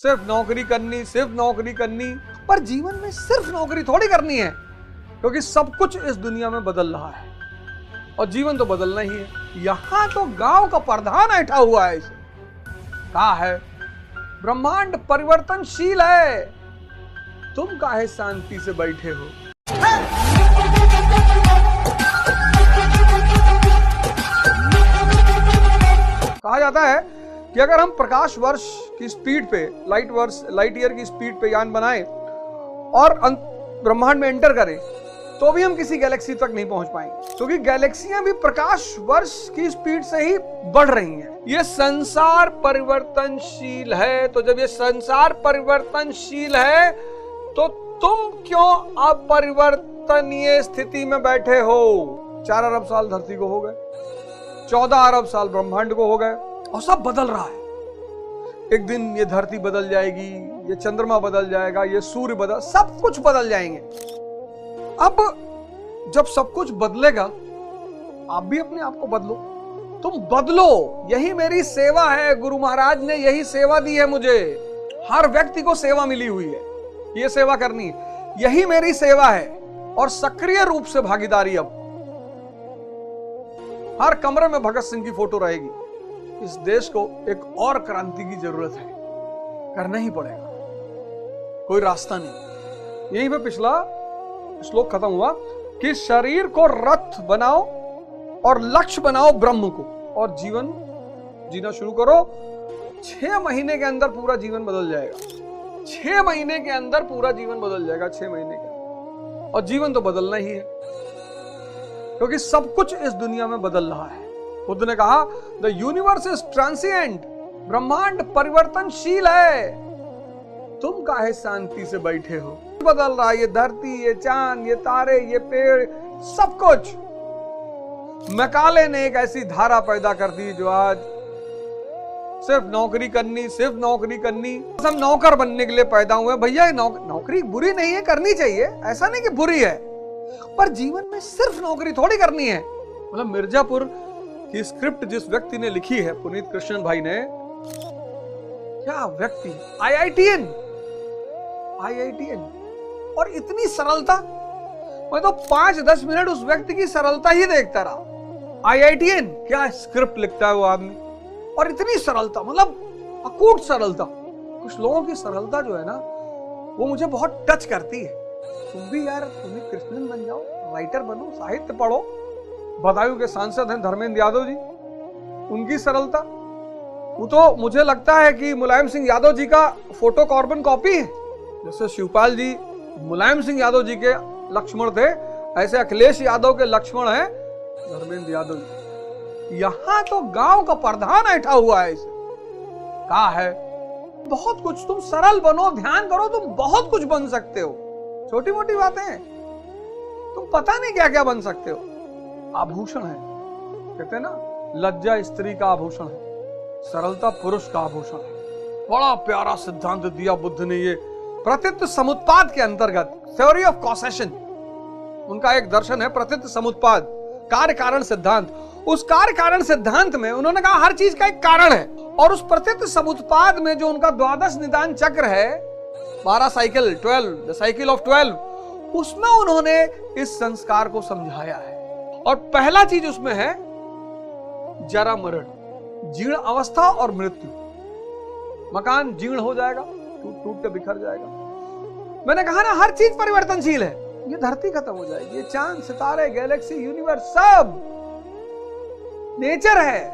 सिर्फ नौकरी करनी, सिर्फ नौकरी करनी। पर जीवन में सिर्फ नौकरी थोड़ी करनी है, क्योंकि सब कुछ इस दुनिया में बदल रहा है और जीवन तो बदलना ही है। यहां तो गांव का प्रधान बैठा हुआ है, इसे कहा है ब्रह्मांड परिवर्तनशील है, तुम काहे शांति से बैठे हो। कहा जाता है कि अगर हम प्रकाश वर्ष की स्पीड पे, लाइट ईयर की स्पीड पे यान बनाएं और ब्रह्मांड में एंटर करें, तो भी हम किसी गैलेक्सी तक नहीं पहुंच पाएंगे, क्योंकि गैलेक्सियां भी प्रकाश वर्ष की स्पीड से ही बढ़ रही हैं। ये संसार परिवर्तनशील है, तो जब ये संसार परिवर्तनशील है तो तुम क्यों अपरिवर्तनीय स्थिति में बैठे हो। 4 अरब साल धरती को हो गए, 14 अरब साल ब्रह्मांड को हो गए और सब बदल रहा है। एक दिन ये धरती बदल जाएगी, ये चंद्रमा बदल जाएगा, ये सूर्य बदल, सब कुछ बदल जाएंगे। अब जब सब कुछ बदलेगा, आप भी अपने आप को बदलो, तुम बदलो। यही मेरी सेवा है, गुरु महाराज ने यही सेवा दी है मुझे। हर व्यक्ति को सेवा मिली हुई है, ये सेवा करनी, यही मेरी सेवा है और सक्रिय रूप से भागीदारी। अब हर कमरे में भगत सिंह की फोटो रहेगी। इस देश को एक और क्रांति की जरूरत है, करना ही पड़ेगा, कोई रास्ता नहीं। यहीं पे पिछला श्लोक खत्म हुआ कि शरीर को रथ बनाओ और लक्ष्य बनाओ ब्रह्म को, और जीवन जीना शुरू करो। 6 महीने के अंदर पूरा जीवन बदल जाएगा। 6 महीने के अंदर पूरा जीवन बदल जाएगा, 6 महीने के अंदर। और जीवन तो बदलना ही है, क्योंकि सब कुछ इस दुनिया में बदल रहा है। बुद्ध ने कहा द यूनिवर्स इज ट्रांसिएंट, ब्रह्मांड परिवर्तनशील है, तुम काहे शांति से बैठे हो। बदल रहा है ये धरती, ये चांद, ये तारे, ये पेड़, सब कुछ। मैकाले ने एक ऐसी धारा पैदा कर दी जो आज सिर्फ नौकरी करनी, सिर्फ नौकरी करनी। हम नौकर बनने के लिए पैदा हुए। भैया नौकरी बुरी नहीं है, करनी चाहिए, ऐसा नहीं कि बुरी है, पर जीवन में सिर्फ नौकरी थोड़ी करनी है। मतलब मिर्जापुर की स्क्रिप्ट जिस व्यक्ति ने लिखी है, पुनीत कृष्णन भाई ने, क्या व्यक्ति, आईआईटीएन, और इतनी सरलता। मैं तो 5-10 मिनट उस व्यक्ति की सरलता ही देखता रहा। आईआईटीएन, क्या स्क्रिप्ट लिखता है वो आदमी, और इतनी सरलता, मतलब अकूट सरलता। कुछ लोगों की सरलता जो है ना, वो मुझे बहुत टच करती है। तुम भी यार पुनीत कृष्णन बन जाओ, राइटर बनो, साहित्य पढ़ो। बदायूं के सांसद हैं धर्मेंद्र यादव जी, उनकी सरलता, वो तो मुझे लगता है कि मुलायम सिंह यादव जी का फोटो कार्बन कॉपी है। जैसे शिवपाल जी मुलायम सिंह यादव जी के लक्ष्मण थे, ऐसे अखिलेश यादव के लक्ष्मण हैं धर्मेंद्र यादव जी। यहां तो गांव का प्रधान बैठा हुआ है, इसे कहा है बहुत कुछ, तुम सरल बनो, ध्यान करो, तुम बहुत कुछ बन सकते हो। छोटी मोटी बातें हैं, तुम पता नहीं क्या क्या बन सकते हो। आभूषण है, कहते हैं ना, लज्जा स्त्री का आभूषण है, सरलता पुरुष का आभूषण है। बड़ा प्यारा सिद्धांत दिया बुद्ध ने। ये प्रतीत समुत्पाद के अंतर्गत, थ्योरी ऑफ कॉसेशन, उनका एक दर्शन है प्रतीत समुत्पाद, कार्य कारण सिद्धांत। उस कार्य कारण सिद्धांत में उन्होंने कहा हर चीज का एक कारण है, और उस प्रतीत समुत्पाद में जो उनका 12 निदान चक्र है, 12 साइकिल, 12, द साइकिल ऑफ 12, उसमें उन्होंने इस संस्कार को समझाया है। और पहला चीज उसमें है जरा मरण, जीर्ण अवस्था और मृत्यु। मकान जीर्ण हो जाएगा, टूट टूट के बिखर जाएगा। मैंने कहा ना, हर चीज परिवर्तनशील है। ये धरती खत्म हो जाएगी, ये चांद, सितारे, गैलेक्सी, यूनिवर्स, सब नेचर है।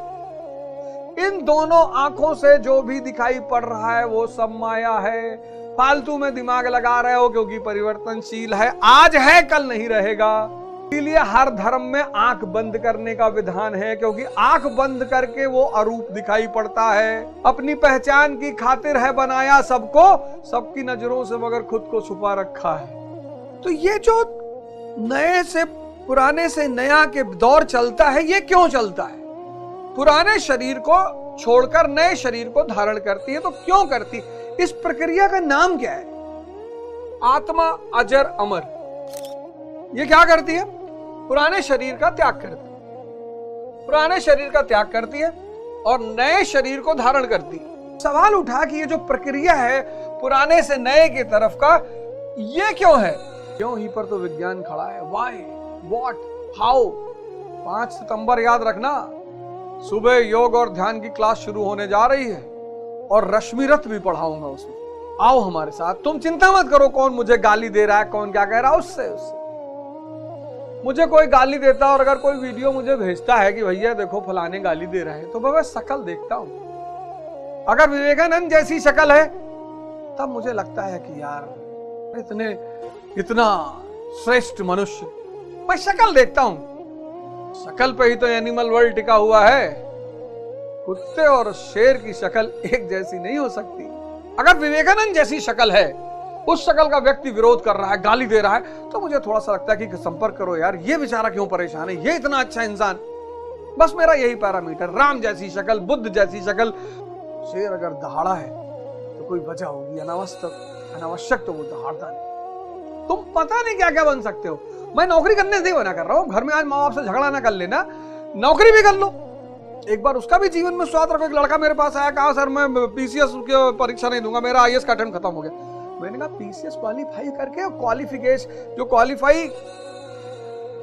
इन दोनों आंखों से जो भी दिखाई पड़ रहा है वो सब माया है। फालतू में दिमाग लगा रहे हो, क्योंकि परिवर्तनशील है, आज है कल नहीं रहेगा। इसलिए हर धर्म में आंख बंद करने का विधान है, क्योंकि आंख बंद करके वो अरूप दिखाई पड़ता है। अपनी पहचान की खातिर है बनाया सबको, सबकी नजरों से मगर खुद को छुपा रखा है। तो ये जो नए से पुराने से नया के दौर चलता है, ये क्यों चलता है? पुराने शरीर को छोड़कर नए शरीर को धारण करती है, तो क्यों करती? इस प्रक्रिया का नाम क्या है? आत्मा अजर अमर। ये क्या करती है? पुराने शरीर का त्याग करती है, पुराने शरीर का त्याग करती है और नए शरीर को धारण करती है। सवाल उठा कि ये जो प्रक्रिया है पुराने से नए की तरफ का, ये क्यों है? क्यों ही पर तो विज्ञान खड़ा है। Why, what, how. 5 सितंबर याद रखना, सुबह योग और ध्यान की क्लास शुरू होने जा रही है और रश्मि रथ भी पढ़ाऊंगा उसमें। आओ हमारे साथ। तुम चिंता मत करो कौन मुझे गाली दे रहा है, कौन क्या कह रहा है, उससे मुझे कोई गाली देता और अगर कोई वीडियो मुझे भेजता है कि भैया देखो फलाने गाली दे रहे हैं, तो मैं शक्ल देखता हूं। अगर विवेकानंद जैसी शक्ल है तब मुझे लगता है कि यार इतना श्रेष्ठ मनुष्य। मैं शक्ल देखता हूं, शक्ल पे ही तो एनिमल वर्ल्ड टिका हुआ है। कुत्ते और शेर की शक्ल एक जैसी नहीं हो सकती। अगर विवेकानंद जैसी शक्ल है, उस शक्ल का व्यक्ति विरोध कर रहा है, गाली दे रहा है, तो मुझे थोड़ा सा लगता है कि संपर्क करो यार, ये बेचारा क्यों परेशान है, ये इतना अच्छा इंसान। बस मेरा यही पैरामीटर। राम जैसी शक्ल, बुद्ध जैसी शक्ल, शेर अगर दहाड़ा है तो कोई वजह होगी, अनावश्यक तो वो दहाड़ता नहीं। तुम पता नहीं क्या क्या बन सकते हो। मैं नौकरी करने से ही मना कर रहा हूं। घर में आज माँ बाप से झगड़ा ना कर लेना, नौकरी भी कर लो। एक बार उसका भी जीवन में स्वाद रखो। एक लड़का मेरे पास आया, कहा सर मैं पीसीएस की परीक्षा नहीं दूंगा, मेरा आईएएस का अटेम्प्ट खत्म हो गया। मैंने कहा पीसीएस क्वालिफाई करके, क्वालिफिकेशन जो क्वालिफाई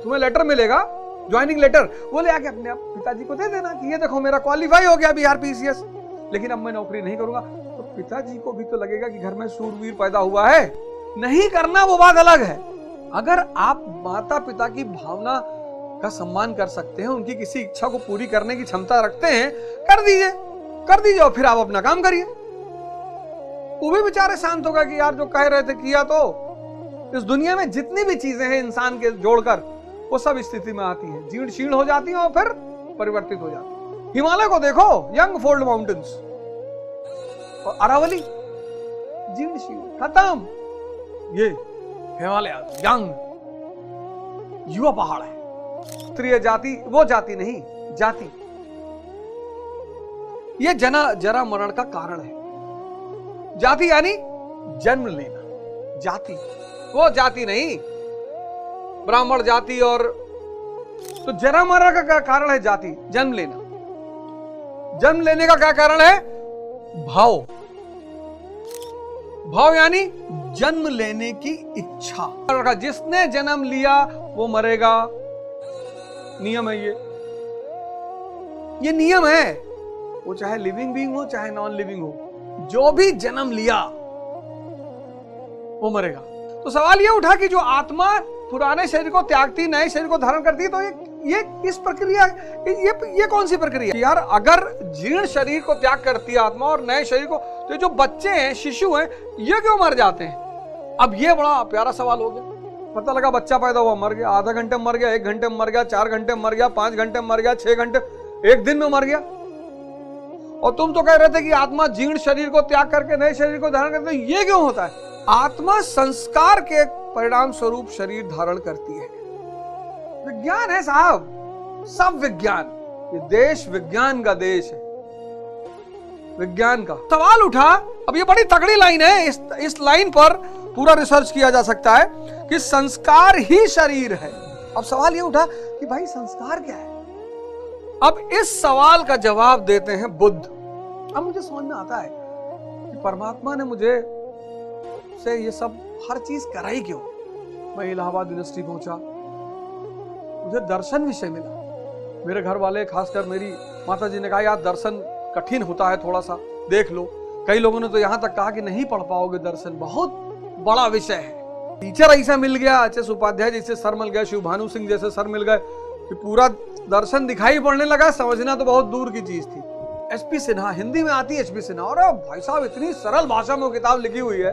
तुम्हें लेटर मिलेगा, ज्वाइनिंग लेटर, वो ले आके अपने आप पिताजी को दे देना कि ये देखो मेरा क्वालिफाई हो गया बिहार पीसीएस, लेकिन अब मैं नौकरी नहीं करूंगा। तो पिताजी को भी तो लगेगा कि घर में शूरवीर पैदा हुआ है। नहीं करना वो बात अलग है। अगर आप माता पिता की भावना का सम्मान कर सकते हैं, उनकी किसी इच्छा को पूरी करने की क्षमता रखते हैं, कर दीजिए और फिर आप अपना काम करिए। वो भी बेचारे शांत होगा कि यार जो कह रहे थे किया। तो इस दुनिया में जितनी भी चीजें हैं इंसान के जोड़कर, वो सब स्थिति में आती हैं, जीर्ण शीर्ण हो जाती हैं और फिर परिवर्तित हो जाती हैं। हिमालय को देखो, यंग फोल्ड माउंटेन्स, और अरावली जीर्ण शीर्ण खत्म। ये हिमालय यंग युवा पहाड़ है। स्त्रीय जाति वो जाति नहीं, जाति ये जरा मरण का कारण है। जाति यानी जन्म लेना, जाति वो जाति नहीं, ब्राह्मण जाति। और तो जरा मरण का कारण है जाति, जन्म लेना। जन्म लेने का क्या कारण है? भाव। भाव यानी जन्म लेने की इच्छा। जिसने जन्म लिया वो मरेगा, नियम है ये नियम है। वो चाहे लिविंग बीइंग हो चाहे नॉन लिविंग हो, जो भी जन्म लिया वो मरेगा। तो सवाल ये उठा कि जो आत्मा पुराने शरीर को त्यागती, नए शरीर को धारण करती है, तो ये इस प्रक्रिया ये कौन सी प्रक्रिया है? यार अगर जीर्ण शरीर को त्याग करती है आत्मा और नए शरीर को, तो जो बच्चे हैं, शिशु हैं, ये क्यों मर जाते हैं? अब ये बड़ा प्यारा सवाल हो गया। पता लगा बच्चा पैदा हुआ, मर गया, आधा घंटे में मर गया, 1 घंटे में मर गया, 4 घंटे में मर गया, 5 घंटे में मर गया, 6 घंटे, 1 दिन में मर गया। और तुम तो कह रहे थे कि आत्मा जीर्ण शरीर को त्याग करके नए शरीर को धारण करती है। ये क्यों होता है? आत्मा संस्कार के परिणाम स्वरूप शरीर धारण करती है। विज्ञान है साहब, सब विज्ञान। ये देश विज्ञान का देश है, विज्ञान का। सवाल उठा, अब ये बड़ी तगड़ी लाइन है, इस लाइन पर पूरा रिसर्च किया जा सकता है कि संस्कार ही शरीर है। अब सवाल ये उठा कि भाई संस्कार क्या है? अब इस सवाल का जवाब देते हैं बुद्ध। अब मुझे समझ में आता है कि परमात्मा ने मुझे से ये सब हर चीज कराई क्यों। मैं इलाहाबाद यूनिवर्सिटी पहुंचा, मुझे दर्शन विषय मिला। मेरे घर वाले, खासकर मेरी माता जी ने कहा यार दर्शन कठिन होता है, थोड़ा सा देख लो। कई लोगों ने तो यहां तक कहा कि नहीं पढ़ पाओगे, दर्शन बहुत बड़ा विषय है। टीचर ऐसा मिल गया, एच.एस. उपाध्याय जैसे सर मिल गए, शिव भानु सिंह जैसे सर मिल गए कि पूरा दर्शन दिखाई पड़ने लगा। समझना तो बहुत दूर की चीज थी। एच.पी. सिन्हा, हिंदी में आती है एच.पी. सिन्हा, और भाई साहब इतनी सरल भाषा में वो किताब लिखी हुई है